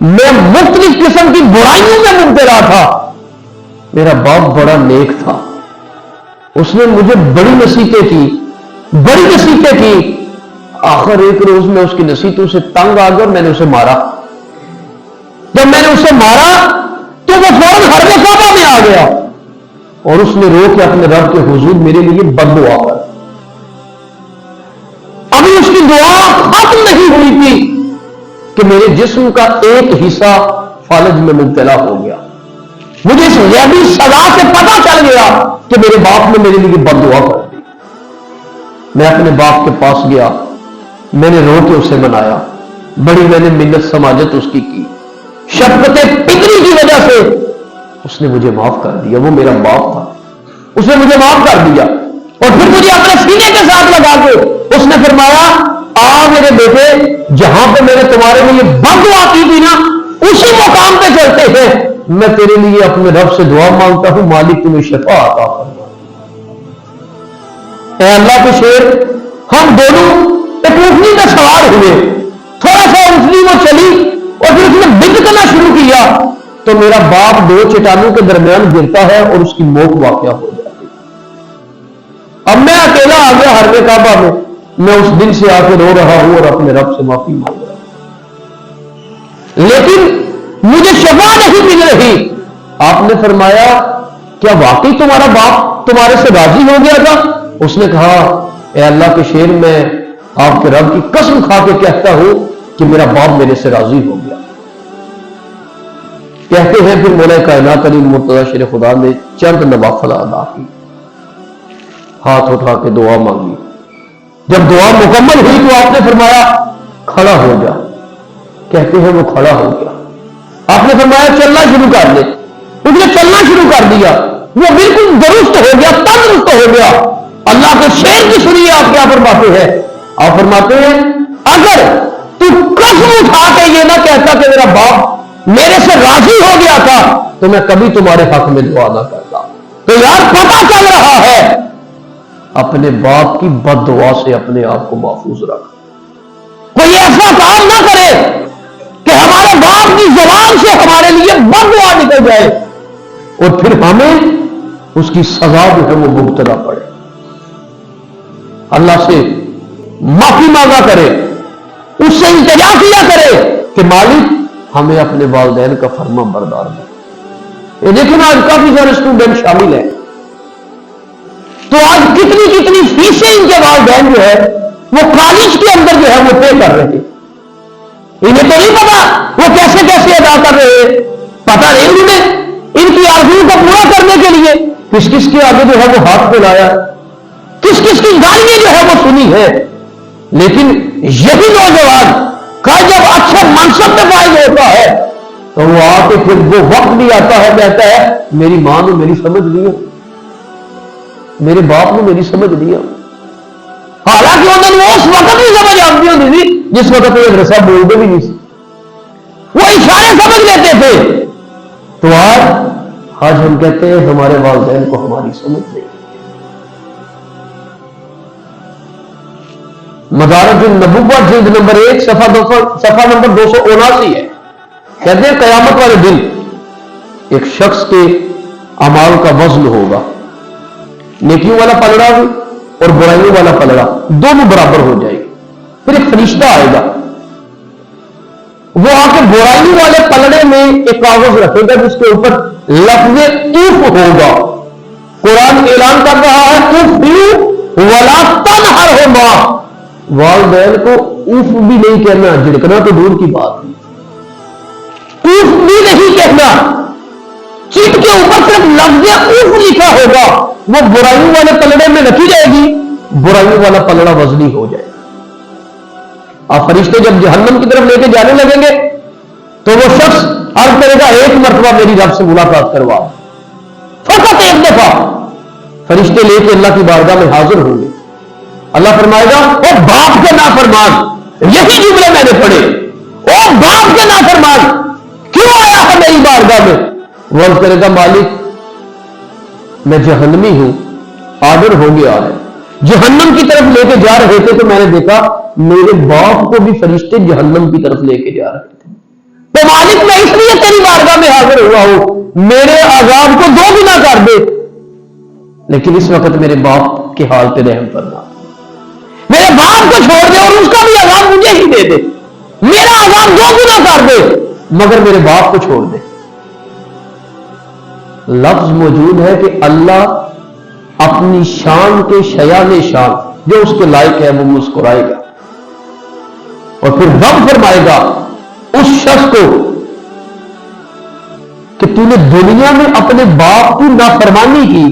میں مختلف قسم کی برائیوں میں مبتلا تھا. میرا باپ بڑا نیک تھا, اس نے مجھے بڑی نصیحتیں کی. آخر ایک روز میں اس کی نصیحتوں سے تنگ آ گیا اور میں نے اسے مارا. جب میں نے اسے مارا تو وہ فوراً حرم کعبہ میں آ گیا اور اس نے رو کے اپنے رب کے حضور میرے لیے بد دعا کر. ابھی اس کی دعا ختم نہیں ہوئی تھی کہ میرے جسم کا ایک حصہ فالج میں مبتلا ہو گیا. مجھے اس غیبی سزا سے پتا چل گیا کہ میرے باپ نے میرے لیے بد دعا کر دی. میں اپنے باپ کے پاس گیا, میں نے رو کے اسے منایا, بڑی میں نے منت سماجت اس کی شفقت پتری کی وجہ سے اس نے مجھے معاف کر دیا. وہ میرا باپ تھا, اس نے مجھے معاف کر دیا. اور پھر مجھے اپنے سینے کے ساتھ لگا کے اس نے فرمایا, آ میرے بیٹے, جہاں پہ میں نے تمہارے لیے بد دعا کی تھی نا, اسی مقام پہ چلتے ہیں. میں تیرے لیے اپنے رب سے دعا مانگتا ہوں, مالک تمہیں شفا عطا فرما. اے اللہ کے شیر, ہم دونوں ایک اونٹنی میں سوار ہوئے, تھوڑا سا اونٹنی وہ چلی اور پھر اس نے بند کرنا شروع کیا تو میرا باپ دو چٹانوں کے درمیان گرتا ہے اور اس کی موت واقع ہو جاتی. اب میں اکیلا آ گیا حرم کعبہ میں. میں اس دن سے آ کے رو رہا ہوں اور اپنے رب سے معافی مانگ رہا ہوں, لیکن مجھے شفا نہیں مل رہی. آپ نے فرمایا, کیا واقعی تمہارا باپ تمہارے سے راضی ہو گیا تھا؟ اس نے کہا, اے اللہ کے شیر, میں آپ کے رب کی قسم کھا کے کہتا ہوں کہ میرا باپ میرے سے راضی ہو گیا. کہتے ہیں پھر مولا کائنات علی مرتضی شیر خدا نے چند نوافل ادا کی, ہاتھ اٹھا کے دعا مانگی. جب دعا مکمل ہوئی تو آپ نے فرمایا, کھڑا ہو جا. کہتے ہیں وہ کھڑا ہو گیا. آپ نے فرمایا, چلنا شروع کر دے. اس نے چلنا شروع کر دیا. وہ بالکل درست ہو گیا, تندرست ہو گیا. اللہ کے شیر کی سنیے آپ کیا فرماتے ہیں. آپ فرماتے ہیں, اگر تو قسم اٹھا کے یہ نہ کہتا کہ میرا باپ میرے سے راضی ہو گیا تھا تو میں کبھی تمہارے حق میں دعا نہ کرتا. تو یار پتا چل رہا ہے, اپنے باپ کی بد دعا سے اپنے آپ کو محفوظ رکھ. کوئی ایسا کام نہ کرے کہ ہمارے باپ کی زبان سے ہمارے لیے بد دعا نکل جائے اور پھر ہمیں اس کی سزا جو ہے وہ مبتلا پڑے. اللہ سے معافی مانگا کرے, اس سے التجا کیا کرے کہ مالک ہمیں اپنے والدین کا فرما بردار ہے. یہ دیکھیں آج کافی سارے اسٹوڈنٹ شامل ہیں, تو آج کتنی فیسیں ان کے والدین جو ہے وہ کالج کے اندر جو ہے وہ پے کر رہے ہیں. انہیں تو نہیں پتا وہ کیسے ادا کر رہے ہیں, پتا نہیں انہیں ان کی آرزو کو پورا کرنے کے لیے کس کے آگے جو ہے وہ ہاتھ پہ لایا, کس کی گالیاں جو ہے وہ سنی ہے. لیکن یہی نوجوان کا جب اچھے منصب پہ فائز ہوتا ہے تو وہ آ کے پھر وہ وقت بھی آتا ہے, کہتا ہے میری ماں نے میری سمجھ لیا, میرے باپ نے میری سمجھ لیا. حالانکہ انہوں نے اس وقت بھی سمجھ آتی ہوتی تھی جس وقت وہ مدرسہ بولتے بھی نہیں, وہ اشارے سمجھ لیتے تھے. تو آج ہم کہتے ہیں ہمارے والدین کو ہماری سمجھ نہیں. مدارج النبوہ جلد نمبر 1 صفحہ نمبر 279 ہے. کہتے ہیں قیامت والے دن ایک شخص کے اعمال کا وزن ہوگا, نیکیوں والا پلڑا بھی اور برائیوں والا پلڑا دونوں برابر ہو جائے گی. پھر ایک فرشتہ آئے گا, وہ آ کے برائیوں والے پلڑے میں ایک کاغذ رکھے گا جس کے اوپر لفظ اوف ہوگا. قرآن اعلان کر رہا ہے اوف ولا تنہرہما, والدین کو اوف بھی نہیں کہنا, جھڑکنا تو دور کی بات ہے, اوف بھی نہیں کہنا. چیٹ کے اوپر صرف لفظ اوف لکھا ہوگا, وہ برائیوں والے پلڑے میں رکھی جائے گی, برائیوں والا پلڑا وزنی ہو جائے گا. آپ فرشتے جب جہنم کی طرف لے کے جانے لگیں گے تو وہ شخص عرض کرے گا ایک مرتبہ میری رب سے ملاقات کروا, فقط ایک دفعہ. فرشتے لے کے اللہ کی بارگاہ میں حاضر ہوں گے. اللہ فرمائے گا او باپ کے نافرمان, یہی جملے میں نے پڑھے, او باپ کے نافرمان کیوں آیا ہے میری بارگاہ میں؟ وہ عرض کرے گا مالک میں جہنمی ہوں, آرڈر ہو گیا ہے, جہنم کی طرف لے کے جا رہے تھے تو میں نے دیکھا میرے باپ کو بھی فرشتے جہنم کی طرف لے کے جا رہے تھے. تو مالک میں اس لیے تیری بارگاہ میں حاضر ہوا ہوں میرے عذاب کو 2 گنا کر دے، لیکن اس وقت میرے باپ کے حال پہ رحم فرما، میرے باپ کو چھوڑ دے اور اس کا بھی عذاب مجھے ہی دے دے، میرا عذاب 2 گنا کر دے مگر میرے باپ کو چھوڑ دے۔ لفظ موجود ہے کہ اللہ اپنی شان کے شیان شان جو اس کے لائق ہے وہ مسکرائے گا اور پھر رب فرمائے گا اس شخص کو کہ تو نے دنیا میں اپنے باپ کی نافرمانی کی،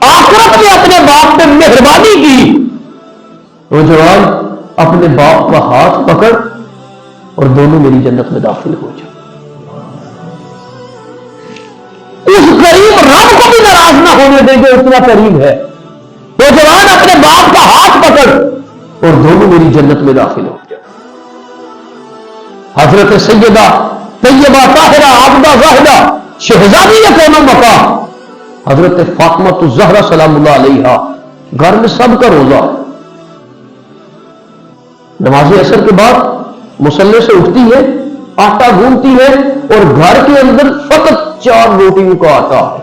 آخرت میں اپنے باپ پہ مہربانی کی، نوجوان اپنے باپ کا ہاتھ پکڑ اور دونوں میری جنت میں داخل ہو جائے۔ اس قریب رب کو بھی ناراض نہ ہونے دیں جو اتنا قریب ہے، نوجوان اپنے باپ کا ہاتھ پکڑ اور دونوں میری جنت میں داخل ہو جائے۔ حضرت سیدہ طیبہ طاہرہ عابدہ زاہدہ شہزادی کون مقام حضرت فاطمہ الزہرا سلام اللہ علیہا، گھر میں سب کا روزہ، نماز عصر کے بعد مصلی سے اٹھتی ہے، آٹا گھومتی ہے اور گھر کے اندر فقط 4 روٹیوں کا آٹا ہے،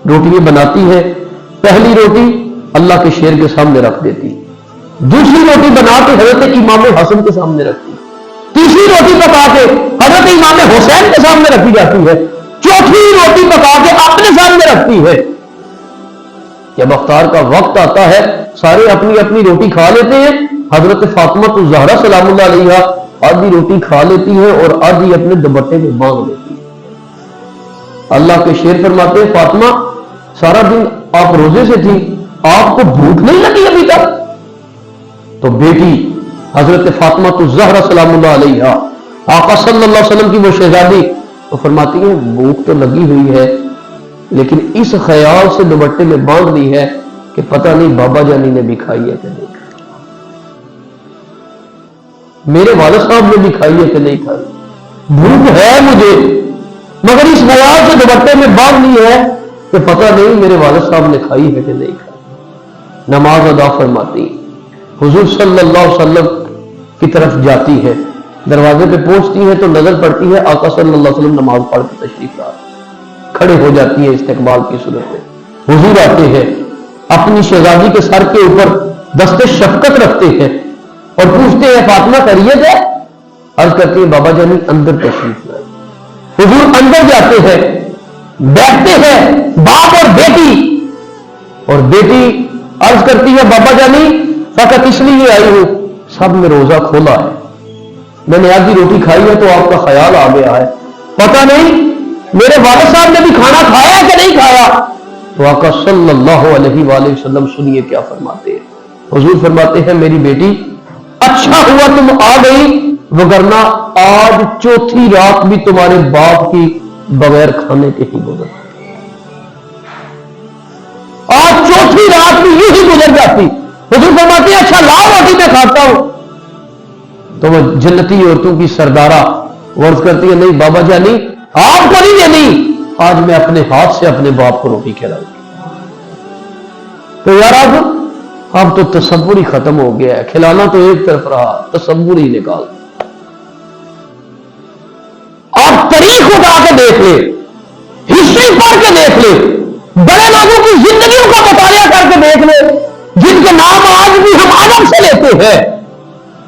روٹیاں بناتی ہے، پہلی روٹی اللہ کے شیر کے سامنے رکھ دیتی، دوسری روٹی بنا کے حضرت امام حسن کے سامنے رکھتی، تیسری روٹی پکا کے حضرت امام حسین کے سامنے رکھی جاتی ہے، چوتھی روٹی پکا کے اپنے سامنے رکھتی ہے۔ جب افطار کا وقت آتا ہے سارے اپنی اپنی روٹی کھا لیتے ہیں، حضرت فاطمہ الزہرا سلام اللہ علیہا آدھی روٹی کھا لیتی ہے اور آدھی اپنے دوپٹے میں باندھ لیتی ہے۔ اللہ کے شیر فرماتے ہیں فاطمہ سارا دن آپ روزے سے تھی، آپ کو بھوک نہیں لگی ابھی تک؟ تو بیٹی حضرت فاطمہ الزہرا سلام اللہ علیہا آقا صلی اللہ علیہ وسلم کی وہ شہزادی تو فرماتی ہے بھوک تو لگی ہوئی ہے لیکن اس خیال سے دوپٹے میں باندھ لی ہے کہ پتہ نہیں بابا جانی نے بھی کھائی ہے کہ نہیں کھائی، میرے والد صاحب نے بھی کھائی ہے کہ نہیں کھائی، بھوک ہے مجھے مگر اس خیال سے دوپٹے میں باندھ لی ہے کہ پتہ نہیں میرے والد صاحب نے کھائی ہے کہ نہیں کھائی۔ نماز ادا فرماتی، حضور صلی اللہ علیہ وسلم کی طرف جاتی ہے، دروازے پہ پہنچتی ہے تو نظر پڑتی ہے آقا صلی اللہ علیہ وسلم نماز پڑھ کے تشریف لا کھڑے ہو جاتی ہے استقبال کی صورت میں، حضور آتے ہیں اپنی شہزادی کے سر کے اوپر دست شفقت رکھتے ہیں اور پوچھتے ہیں فاطمہ خیریت ہے؟ عرض کرتے ہیں بابا جانی اندر تشریف لائے، حضور اندر جاتے ہیں، بیٹھتے ہیں باپ اور بیٹی عرض کرتی ہے بابا جانی فقط اس لیے آئی ہوں سب میں روزہ کھولا ہے، میں نے آدھی روٹی کھائی ہے تو آپ کا خیال آ گیا ہے، پتہ نہیں میرے والد صاحب نے بھی کھانا کھایا کہ نہیں کھایا۔ تو آقا صلی اللہ علیہ وآلہ وسلم سنیے کیا فرماتے ہیں، حضور فرماتے ہیں میری بیٹی اچھا ہوا تم آ گئی وگرنہ آج چوتھی رات بھی تمہارے باپ کی بغیر کھانے کے ہی گزر، آج چوتھی رات بھی یوں ہی گزر جاتی۔ حضور فرماتے ہیں اچھا لاؤ روٹی میں کھاتا ہوں، تو وہ جنتی عورتوں کی سردارہ ورز کرتی ہے نہیں بابا جانی آپ کو نہیں دینی، آج میں اپنے ہاتھ سے اپنے باپ کو روٹی کھلاؤں گی۔ تو یار اب تو تصور ہی ختم ہو گیا ہے، کھلانا تو ایک طرف رہا، تصور ہی نکال۔ آپ تاریخ اٹھا کے دیکھ لیں، ہسٹری پڑھ کے دیکھ لیں، بڑے لوگوں کی زندگیوں کا مطالعہ کر کے دیکھ لیں جن کے نام آج بھی ہم ادب سے لیتے ہیں،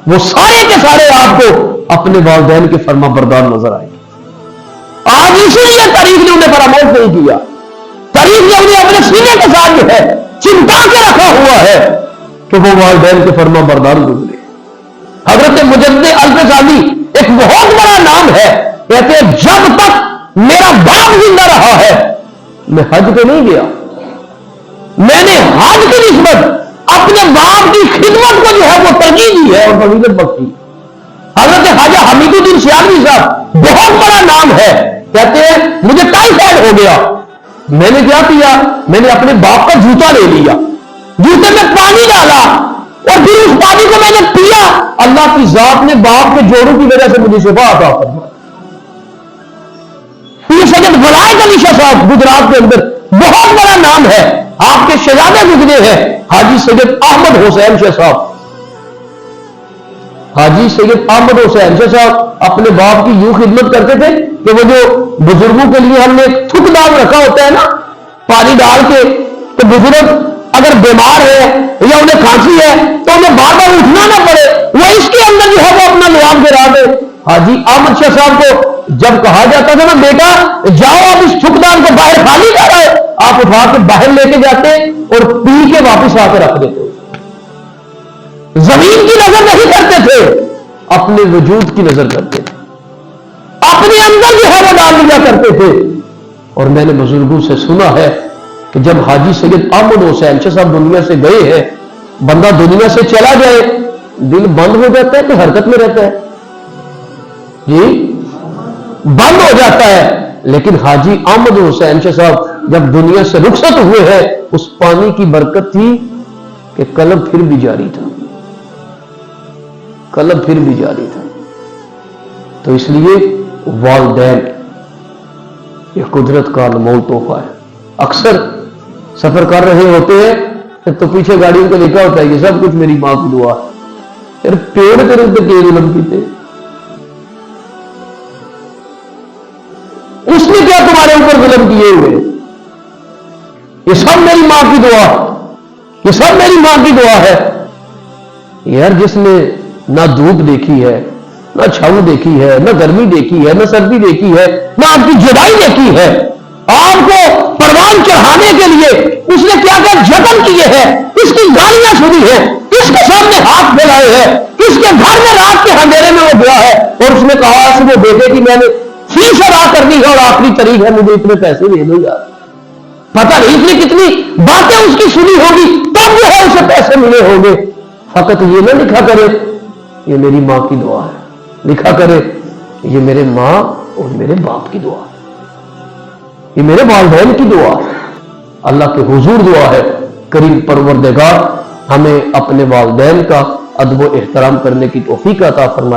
وہ سارے کے سارے آپ کو اپنے والدین کے فرما بردار نظر آئے گے۔ آج اسی لیے تاریخ نے انہیں فراموش نہیں کیا، تاریخ نے انہیں اپنے سینے کے ساتھ جو ہے چمٹا کے رکھا ہوا ہے کہ وہ والدین کے فرما بردار گزرے۔ حضرت مجدد الفسانی ایک بہت بڑا نام ہے، کہتے ہیں جب تک میرا باپ زندہ رہا ہے میں حج پہ نہیں گیا، میں نے حج کی نسبت اپنے باپ کی خدمت کو جو ہے وہ ترجیح دی ہے اور فضیلت بخشی۔ حضرت خواجہ حمید الدین سیالوی صاحب بہت بڑا نام ہے، کہتے ہیں مجھے ٹائیفائڈ ہو گیا، میں نے کیا کیا، میں نے اپنے باپ کا جوتا لے لیا، جوتے میں پانی ڈالا اور پھر اس پانی کو میں نے پیا، اللہ کی ذات نے باپ کے جوڑوں کی وجہ سے مجھے شفا عطا فرمائی۔ سید ولایت علی شاہ صاحب گجرات کے اندر بہت بڑا نام ہے، آپ کے شہزادے گزرے ہیں حاجی سید احمد حسین شاہ صاحب، حاجی سید احمد حسین شاہ صاحب اپنے باپ کی یوں خدمت کرتے تھے کہ وہ جو بزرگوں کے لیے ہم نے ایک تھک دام رکھا ہوتا ہے نا پانی ڈال کے، تو بزرگ اگر بیمار ہے یا انہیں کھانسی ہے تو انہیں بار بار اٹھنا نہ پڑے، وہ اس کے اندر جو ہے وہ اپنا لعاب گرا دے۔ حاجی احمد شاہ صاحب کو جب کہا جاتا تھا نا بیٹا جاؤ آپ اس تھکدان کو باہر خالی کر رہے، آپ اٹھا کے باہر لے کے جاتے اور پی کے واپس آ کے رکھ دیتے۔ زمین کی نظر نہیں کرتے تھے، اپنے وجود کی نظر کرتے تھے، اپنے اندر جو ہے وہ ڈال لیا کرتے تھے۔ اور میں نے بزرگوں سے سنا ہے کہ جب حاجی سید احمد حسین شاہ صاحب دنیا سے گئے ہیں، بندہ دنیا سے چلا جائے دل بند ہو جاتا ہے کہ حرکت میں رہتا ہے؟ جی بند ہو جاتا ہے۔ لیکن حاجی احمد حسین شاہ صاحب جب دنیا سے رخصت ہوئے ہیں، اس پانی کی برکت تھی کہ قلب پھر بھی جاری تھا، قلب پھر بھی جاری تھا۔ تو اس لیے والدین یہ قدرت کا انمول تحفہ ہے۔ اکثر سفر کر رہے ہوتے ہیں تو پیچھے گاڑیوں کو لکھا ہوتا ہے کہ سب کچھ میری ماں کی دعا ہے۔ یار پیڑ کے روپ کے ظلم کیتے، اس نے کیا تمہارے اوپر ظلم کیے ہوئے؟ یہ سب میری ماں کی دعا، یہ سب میری ماں کی دعا ہے۔ یار جس نے نہ دھوپ دیکھی ہے، نہ چھاؤں دیکھی ہے، نہ گرمی دیکھی ہے، نہ سردی دیکھی ہے، نہ آپ کی جدائی دیکھی ہے، آپ کو پروان چڑھانے کے لیے اس نے کیا کیا جتن کیے ہیں، کس کی گالیاں سنی ہیں، کس کے سامنے ہاتھ پھیلائے ہیں، کس کے گھر میں رات کے اندھیرے میں وہ گیا ہے اور اس نے کہا صبح بیٹے کی میں نے فیس ادا کرنی ہے اور آخری تاریخ ہے، مجھے اتنے پیسے دے دو یار۔ پتہ نہیں اس نے کتنی باتیں اس کی سنی ہوگی تب جو ہے اسے پیسے ملے ہوں گے۔ فقط یہ نہ لکھا کرے یہ میری ماں کی دعا ہے، لکھا کرے یہ میرے ماں اور میرے باپ کی دعا ہے، یہ میرے والدین کی دعا ہے، اللہ کے حضور دعا ہے۔ کریم پروردگار ہمیں اپنے والدین کا ادب و احترام کرنے کی توفیق عطا فرمائے۔